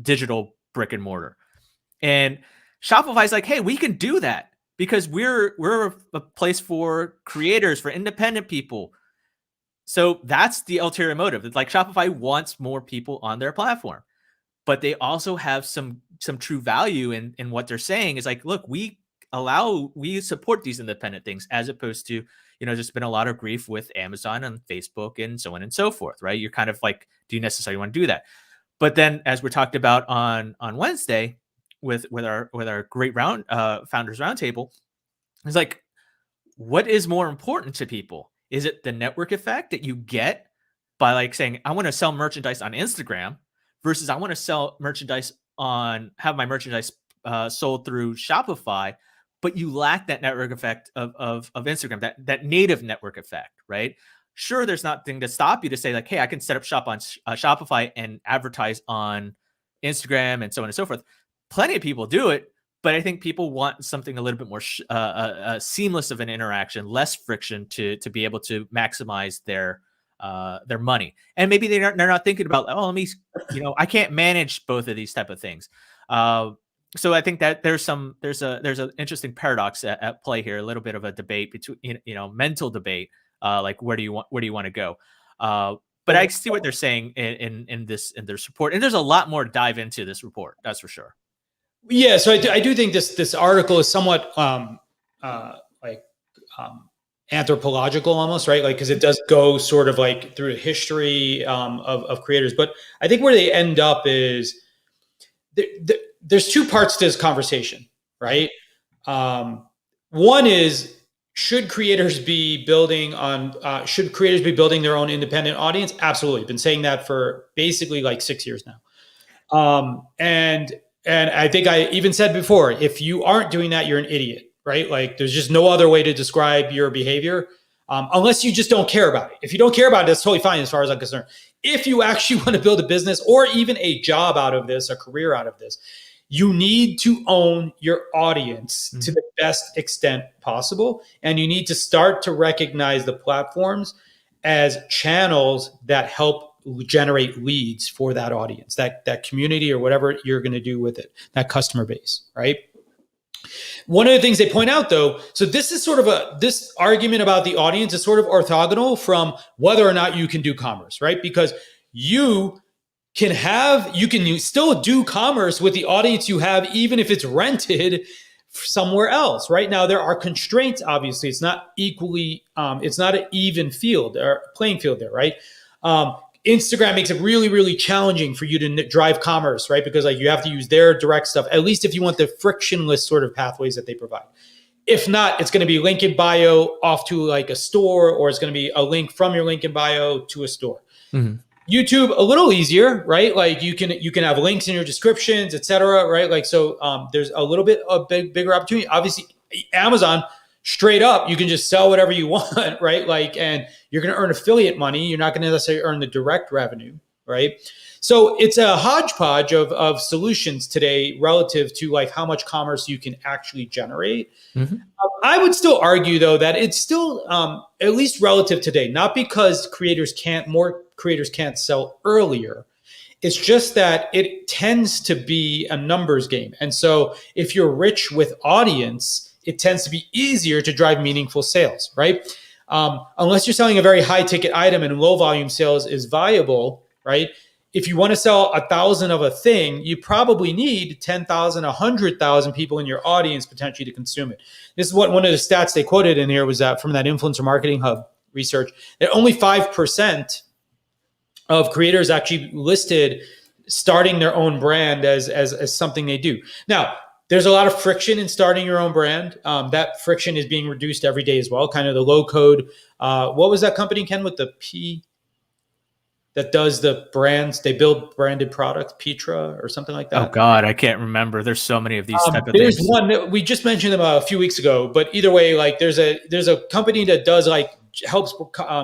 digital brick and mortar. And Shopify's like, hey, we can do that because we're a place for creators, for independent people. So that's the ulterior motive. It's like Shopify wants more people on their platform, but they also have some true value in what they're saying. Is like, look, we support these independent things, as opposed to, there's been a lot of grief with Amazon and Facebook and so on and so forth, right? You're kind of like, do you necessarily want to do that? But then, as we talked about on Wednesday with our great founders roundtable, it's like, what is more important to people? Is it the network effect that you get by like saying, I want to sell merchandise on Instagram versus I want to sell merchandise have my merchandise sold through Shopify, but you lack that network effect of Instagram, that native network effect, right? Sure, there's nothing to stop you to say like, hey, I can set up shop on Shopify and advertise on Instagram and so on and so forth. Plenty of people do it, but I think people want something a little bit more seamless of an interaction, less friction to be able to maximize their money. And maybe they're not thinking about, oh, let me, I can't manage both of these type of things. So I think that there's an interesting paradox at play here, a little bit of a debate between, mental debate, like where do you want to go? But I see what they're saying in this report, and there's a lot more to dive into this report. That's for sure. Yeah, so I do think this article is somewhat anthropological almost, right? Like, because it does go sort of like through the history of creators. But I think where they end up is there's two parts to this conversation, right? One is, should creators be building their own independent audience? Absolutely. Been saying that for basically like 6 years now. And I think I even said before, if you aren't doing that, you're an idiot, right? Like, there's just no other way to describe your behavior, unless you just don't care about it. If you don't care about it, that's totally fine as far as I'm concerned. If you actually want to build a business or even a job out of this, a career out of this, you need to own your audience to the best extent possible. And you need to start to recognize the platforms as channels that help generate leads for that audience, that community, or whatever you're going to do with it, that customer base, right? One of the things they point out, though, so this is sort of this argument about the audience is sort of orthogonal from whether or not you can do commerce, right? Because you can still do commerce with the audience you have, even if it's rented somewhere else. Right now, there are constraints. Obviously, it's not it's not an even field or playing field there, right? Instagram makes it really, really challenging for you to drive commerce, right? Because like you have to use their direct stuff, at least if you want the frictionless sort of pathways that they provide. If not, it's going to be link in bio off to like a store, or it's going to be a link from your link in bio to a store. Mm-hmm. YouTube, a little easier, right? Like you can have links in your descriptions, et cetera, right? Like, so there's a little bit of bigger opportunity. Obviously, Amazon, straight up, you can just sell whatever you want, right? Like, and you're going to earn affiliate money. You're not going to necessarily earn the direct revenue, right? So it's a hodgepodge of solutions today relative to like how much commerce you can actually generate. Mm-hmm. I would still argue, though, that it's still at least relative today, not because more creators can't sell earlier. It's just that it tends to be a numbers game. And so if you're rich with audience, it tends to be easier to drive meaningful sales, right? Unless you're selling a very high ticket item and low volume sales is viable, right? If you want to sell 1,000 of a thing, you probably need 10,000, 100,000 people in your audience potentially to consume it. This is what one of the stats they quoted in here was that from that Influencer Marketing Hub research, that only 5% of creators actually listed starting their own brand as something they do. Now, there's a lot of friction in starting your own brand. That friction is being reduced every day as well. Kind of the low code. What was that company, Ken, with the P that does the brands? They build branded products, Petra or something like that. Oh God, I can't remember. There's so many of these type of things. There's one that we just mentioned them a few weeks ago, but either way, like there's a company that does like helps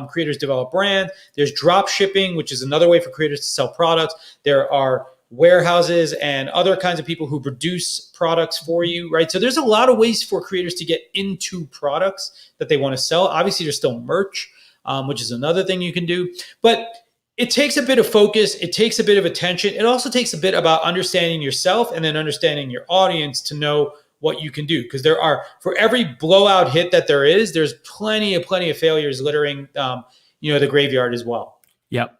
creators develop brand. There's drop shipping, which is another way for creators to sell products. There are warehouses and other kinds of people who produce products for you, right? So there's a lot of ways for creators to get into products that they want to sell. Obviously, there's still merch, which is another thing you can do. But it takes a bit of focus. It takes a bit of attention. It also takes a bit about understanding yourself and then understanding your audience to know what you can do. Because for every blowout hit that there's plenty of failures littering, the graveyard as well. Yep.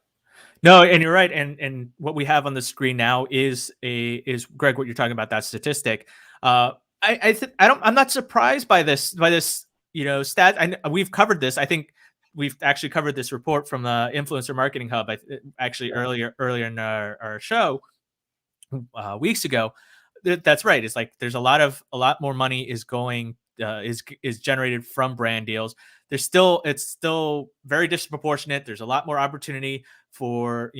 No, and you're right. And what we have on the screen now is Greg, what you're talking about, that statistic. I'm not surprised by this stats. We've covered this. I think we've actually covered this report from the Influencer Marketing Hub. Actually, earlier in our show weeks ago. That's right. It's like there's a lot more money is going is generated from brand deals. It's still very disproportionate. There's a lot more opportunity for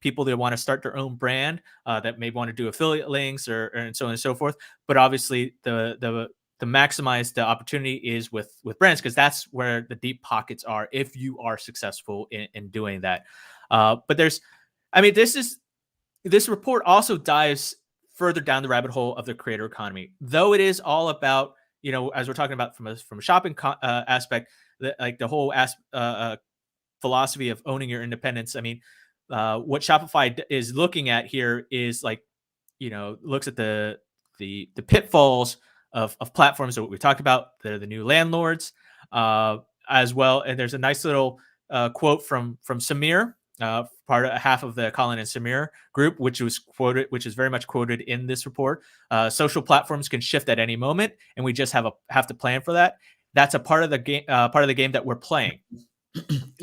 people that want to start their own brand that maybe want to do affiliate links and so on and so forth. But obviously the maximize the opportunity is with brands, because that's where the deep pockets are if you are successful in doing that. But this report also dives further down the rabbit hole of the creator economy, though it is all about, as we're talking about from a shopping aspect, the whole philosophy of owning your independence. What Shopify is looking at here is looks at the pitfalls of platforms that we talked about. They're the new landlords as well. And there's a nice little quote from Samir, half of the Colin and Samir group, which is very much quoted in this report. Social platforms can shift at any moment, and we just have to plan for that. That's a part of the game that we're playing.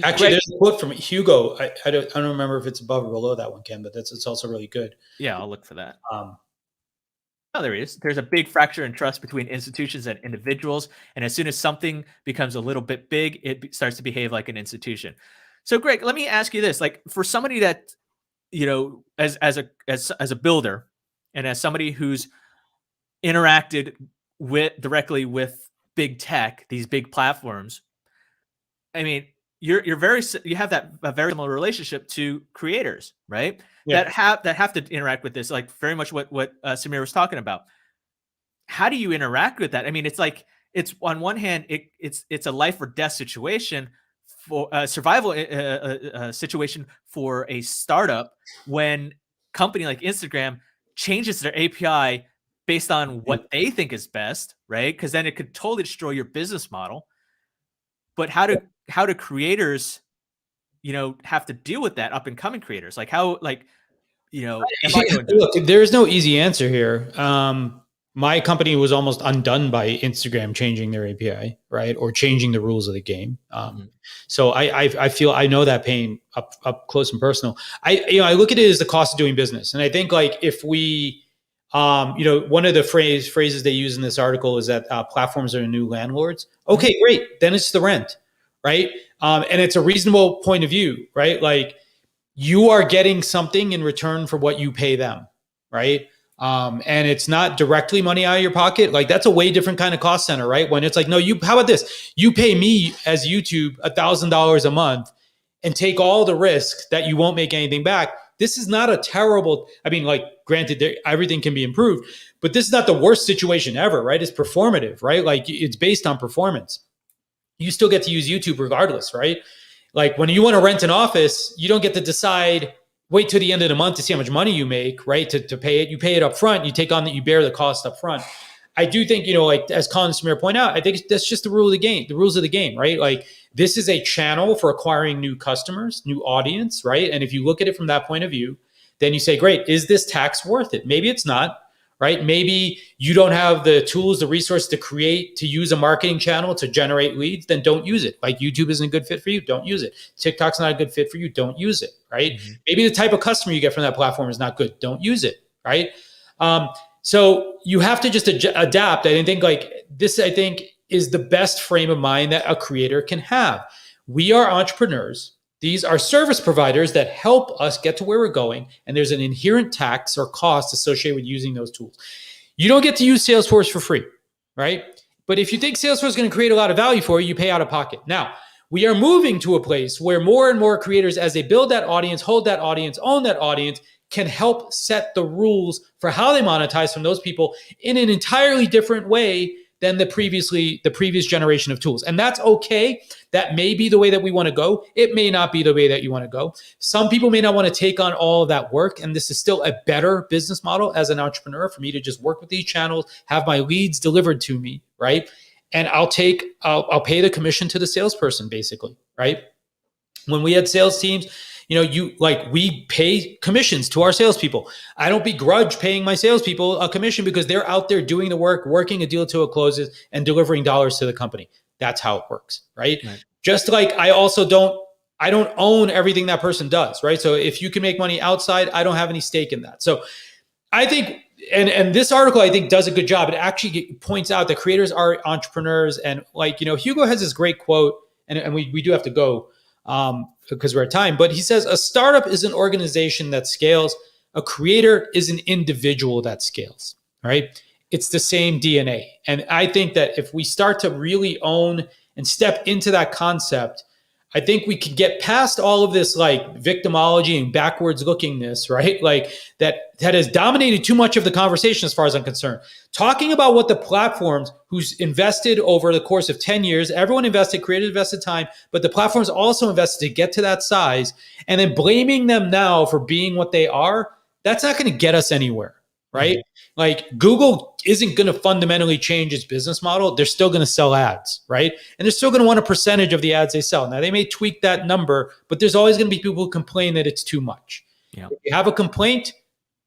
Actually, there's a quote from Hugo. I don't remember if it's above or below that one, Ken, but it's also really good. Yeah, I'll look for that. There he is. There's a big fracture in trust between institutions and individuals, and as soon as something becomes a little bit big, it starts to behave like an institution. So, Greg, let me ask you this: for somebody that, as a builder, and as somebody who's interacted directly with big tech, these big platforms, you have a very similar relationship to creators, right? Yeah. That have to interact with this, very much what Samir was talking about. How do you interact with that? It's on one hand, it's a life or death situation, for a survival situation for a startup, when company like Instagram changes their API based on what they think is best, right? Because then it could totally destroy your business model. But how do creators, have to deal with that, up and coming creators? Look, there's no easy answer here. My company was almost undone by Instagram changing their API, right? Or changing the rules of the game. So I feel, I know that pain up close and personal. I look at it as the cost of doing business. And I think if we, one of the phrases they use in this article is that platforms are new landlords. Okay, great. Then it's the rent, right? And it's a reasonable point of view, right? You are getting something in return for what you pay them, right? And it's not directly money out of your pocket. That's a way different kind of cost center, right? When it's no, how about this? You pay me as YouTube $1,000 a month and take all the risk that you won't make anything back. This is not a terrible, granted, everything can be improved, but this is not the worst situation ever, right? It's performative, right? It's based on performance. You still get to use YouTube regardless, right? When you want to rent an office, you don't get to decide, wait till the end of the month to see how much money you make, right? To pay it. You pay it up front. You take on that, you bear the cost up front. I do think, as Colin and Samir point out, I think that's just the rules of the game, right? This is a channel for acquiring new customers, new audience, right? And if you look at it from that point of view, then you say, great, is this tax worth it? Maybe it's not, right? Maybe you don't have the tools, the resource to use a marketing channel to generate leads, then don't use it. YouTube isn't a good fit for you, don't use it. TikTok's not a good fit for you, don't use it, right? Mm-hmm. Maybe the type of customer you get from that platform is not good, don't use it, right? So you have to just adapt. I think this, is the best frame of mind that a creator can have. We are entrepreneurs. These are service providers that help us get to where we're going. And there's an inherent tax or cost associated with using those tools. You don't get to use Salesforce for free, right? But if you think Salesforce is going to create a lot of value for you, you pay out of pocket. Now, we are moving to a place where more and more creators, as they build that audience, hold that audience, own that audience, can help set the rules for how they monetize from those people in an entirely different way than the previous generation of tools. And that's okay. That may be the way that we want to go. It may not be the way that you want to go. Some people may not want to take on all of that work. And this is still a better business model as an entrepreneur for me to just work with these channels, have my leads delivered to me, right? And I'll pay the commission to the salesperson, basically, right? When we had sales teams, we pay commissions to our salespeople. I don't begrudge paying my salespeople a commission because they're out there doing the work, working a deal till it closes and delivering dollars to the company. that's how it works, right? Right. Just like I don't own everything that person does, right? So if you can make money outside, I don't have any stake in that. So I think, and this article I think does a good job. It actually points out that creators are entrepreneurs, and like, Hugo has this great quote, and we do have to go because we're at time. But he says a startup is an organization that scales. A creator is an individual that scales. Right? It's the same DNA, and I think that if we start to really own and step into that concept, I think we could get past all of this like victimology and backwards lookingness, right? Like that has dominated too much of the conversation as far as I'm concerned. Talking about what the platforms who's invested over the course of 10 years, everyone invested, creators invested time, but the platforms also invested to get to that size, and then blaming them now for being what they are, that's not going to get us anywhere. Right? Mm-hmm. Like Google isn't going to fundamentally change its business model. They're still going to sell ads, right? And they're still going to want a percentage of the ads they sell. Now they may tweak that number, but there's always going to be people who complain that it's too much. Yeah. If you have a complaint,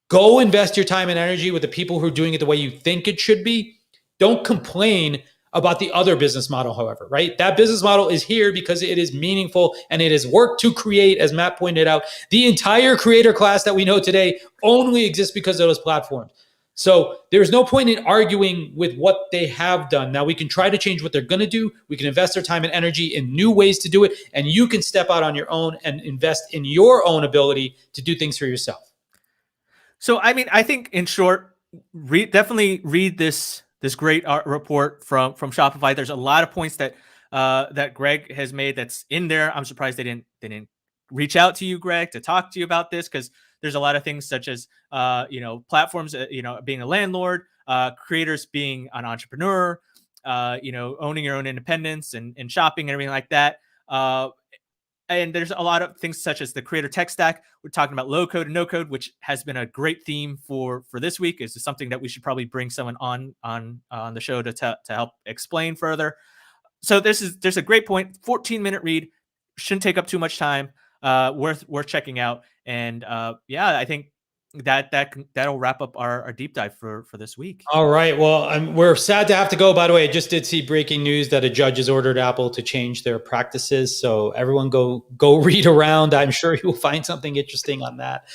go invest your time and energy with the people who are doing it the way you think it should be. Don't complain about the other business model, however, right? That business model is here because it is meaningful and it is work to create, as Matt pointed out. The entire creator class that we know today only exists because of those platforms. So there's no point in arguing with what they have done. Now we can try to change what they're going to do. We can invest our time and energy in new ways to do it. And you can step out on your own and invest in your own ability to do things for yourself. So, I mean, I think in short, definitely read this great report from Shopify. There's a lot of points that that Greg has made that's in there. I'm surprised they didn't reach out to you, Greg, to talk to you about this, because there's a lot of things such as platforms, being a landlord, creators being an entrepreneur, owning your own independence and shopping and everything like that. And there's a lot of things such as the creator tech stack. We're talking about low code and no code, which has been a great theme for this week. Is something that we should probably bring someone on the show to help explain further. So there's a great point. 14-minute read, shouldn't take up too much time. Worth checking out. And I think that'll wrap up our deep dive for this week. All right. Well, we're sad to have to go. By the way, I just did see breaking news that a judge has ordered Apple to change their practices. So everyone go read around. I'm sure you will find something interesting on that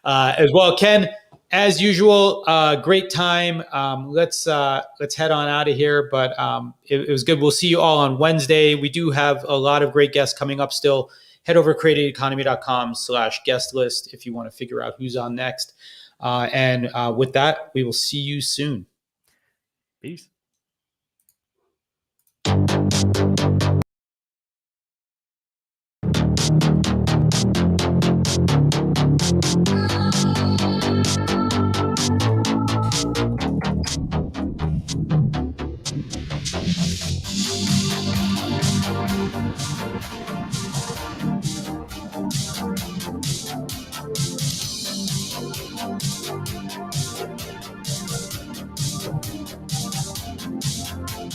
as well. Ken, as usual, great time. Let's head on out of here. But it was good. We'll see you all on Wednesday. We do have a lot of great guests coming up still. Head over to creativeeconomy.com/guest list if you want to figure out who's on next. And with that, we will see you soon. Peace.